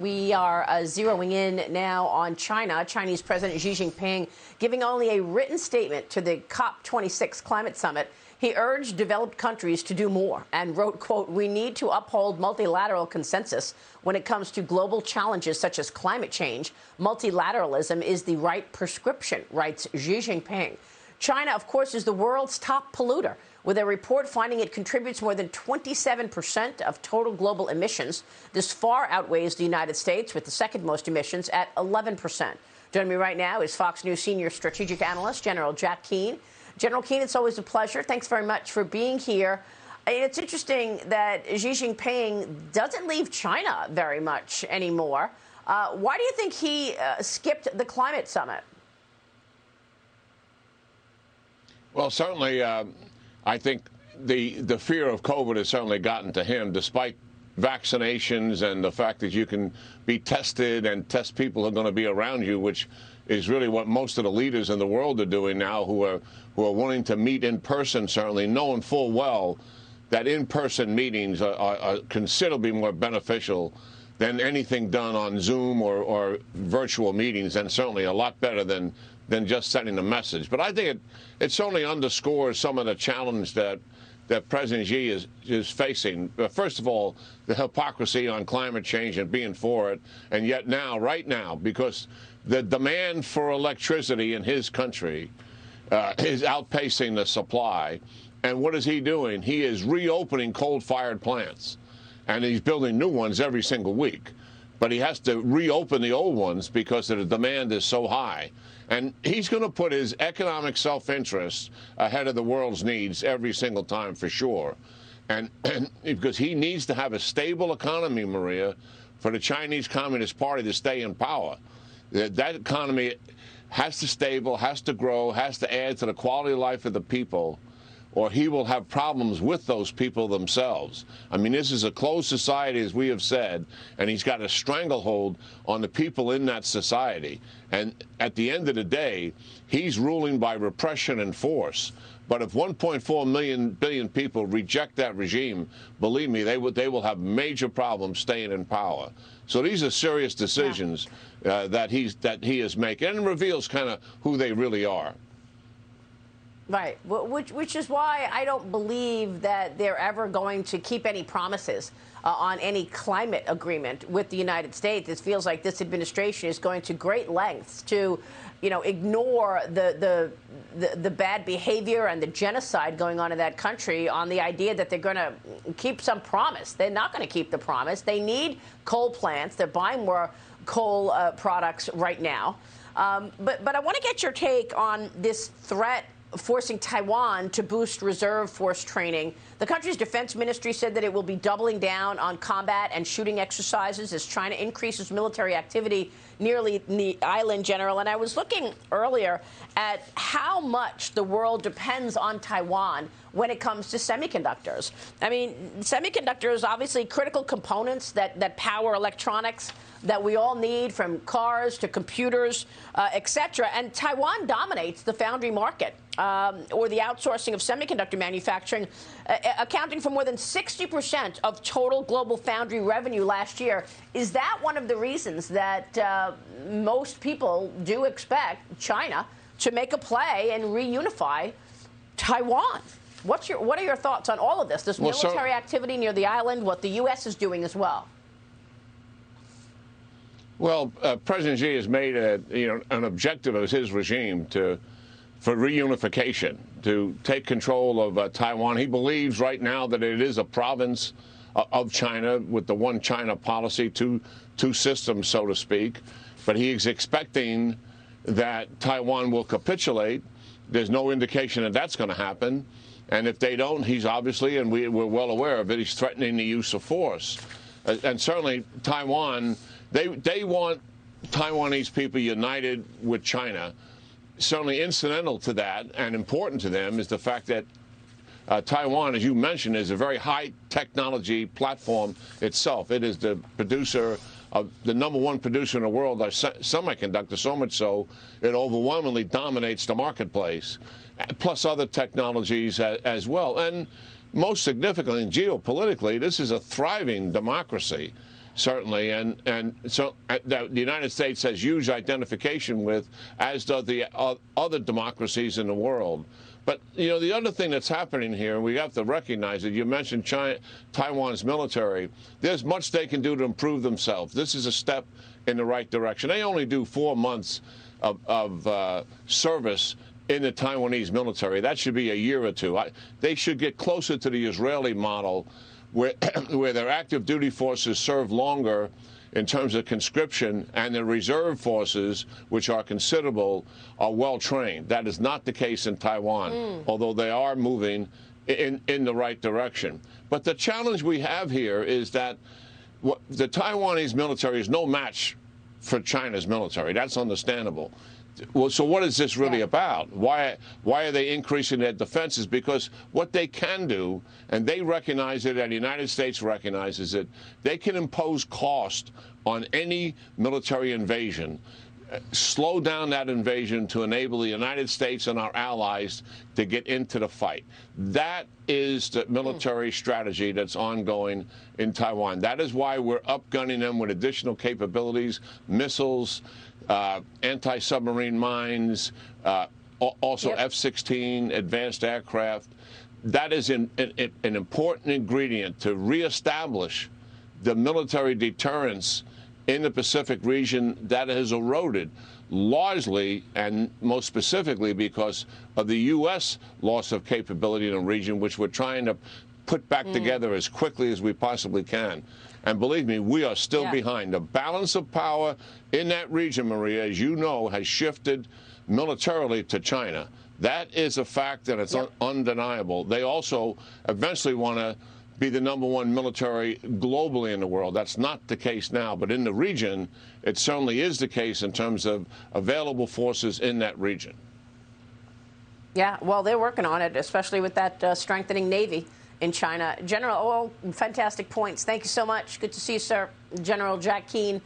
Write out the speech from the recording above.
We are zeroing in now on China. Chinese President Xi Jinping giving only a written statement to the COP26 climate summit. He urged developed countries to do more and wrote, quote, "We need to uphold multilateral consensus when it comes to global challenges such as climate change. Multilateralism is the right prescription," writes Xi Jinping. China, of course, is the world's top polluter, with a report finding it contributes more than 27% of total global emissions. This far outweighs the United States, with the second most emissions at 11%. Joining me right now is Fox News senior strategic analyst, General Jack Keane. General Keane, it's always a pleasure. Thanks very much for being here. It's interesting that Xi Jinping doesn't leave China very much anymore. Why do you think he skipped the climate summit? Well, certainly, I think the fear of COVID has certainly gotten to him, despite vaccinations and the fact that you can be tested and test people who are going to be around you, which is really what most of the leaders in the world are doing now, who are wanting to meet in person, certainly knowing full well that in-person meetings are considerably more beneficial than anything done on Zoom or virtual meetings, and certainly a lot better than just sending a message. But I think it certainly underscores some of the challenge that President Xi is facing. First of all, the hypocrisy on climate change and being for it, and yet now, right now, because the demand for electricity in his country is outpacing the supply. And what is he doing? He is reopening coal-fired plants, and he's building new ones every single week. But he has to reopen the old ones because the demand is so high. And he's going to put his economic self-interest ahead of the world's needs every single time, for sure. And because he needs to have a stable economy, Maria, for the Chinese Communist Party to stay in power. That economy has to stable, has to grow, has to add to the quality of life of the people, or he will have problems with those people themselves. I mean, this is a closed society, as we have said, and he's got a stranglehold on the people in that society. And at the end of the day, he's ruling by repression and force. But if 1.4 billion people reject that regime, believe me, they will have major problems staying in power. So these are serious decisions that he is making, and it reveals kind of who they really are. Right, which is why I don't believe that they're ever going to keep any promises on any climate agreement with the United States. It feels like this administration is going to great lengths to, ignore the bad behavior and the genocide going on in that country on the idea that they're going to keep some promise. They're not going to keep the promise. They need coal plants. They're buying more coal products right now. But I want to get your take on this threat forcing Taiwan to boost reserve force training. The country's defense ministry said that it will be doubling down on combat and shooting exercises as China increases military activity nearly the island, General. And I was looking earlier at how much the world depends on Taiwan when it comes to semiconductors. I mean, semiconductors, obviously critical components that power electronics that we all need, from cars to computers, et cetera. And Taiwan dominates the foundry market, or the outsourcing of semiconductor manufacturing, accounting for more than 60% of total global foundry revenue last year. Is that one of the reasons that most people do expect China to make a play and reunify Taiwan? What are your thoughts on all of this? This military activity near the island, what the U.S. is doing as well? Well, President Xi has made an objective of his regime for reunification, to take control of Taiwan. He believes right now that it is a province of China with the one China policy, two systems, so to speak. But he is expecting that Taiwan will capitulate. There's no indication that that's going to happen. And if they don't, he's obviously, and we're well aware of it, he's threatening the use of force. And certainly Taiwan, they want Taiwanese people united with China. Certainly incidental to that and important to them is the fact that Taiwan, as you mentioned, is a very high technology platform itself. It is the producer of the #1 producer in the world of semiconductors, so much so it overwhelmingly dominates the marketplace, plus other technologies as well. And most significantly, geopolitically, this is a thriving democracy. certainly, and so that the United States has huge identification with, as does the other democracies in the world. But, you know, the other thing that's happening here, we have to recognize it. You mentioned Taiwan's military. There's much they can do to improve themselves. This is a step in the right direction. They only do 4 months of service in the Taiwanese military. That should be a year or two. They should get closer to the Israeli model, where their active duty forces serve longer in terms of conscription, and the reserve forces, which are considerable, are well trained. That is not the case in Taiwan, although they are moving in the right direction. But the challenge we have here is that the Taiwanese military is no match for China's military. That's understandable. Well, so what is this really about? Why are they increasing their defenses? Because what they can do, and they recognize it, and the United States recognizes it, they can impose cost on any military invasion, slow down that invasion to enable the United States and our allies to get into the fight. That is the military strategy that's ongoing in Taiwan. That is why we're upgunning them with additional capabilities, missiles, anti-submarine mines, also F-16 advanced aircraft. That is an important ingredient to reestablish the military deterrence in the Pacific region that has eroded largely and most specifically because of the U.S. loss of capability in the region, which we're trying to put back together as quickly as we possibly can. And believe me, we are still behind. The balance of power in that region, Maria, as you know, has shifted militarily to China. That is a fact, and it's undeniable. They also eventually want to be the #1 military globally in the world. That's not the case now, but in the region, it certainly is the case in terms of available forces in that region. Yeah, well, they're working on it, especially with that strengthening Navy in China. General, all fantastic points. Thank you so much. Good to see you, sir. General Jack Keane.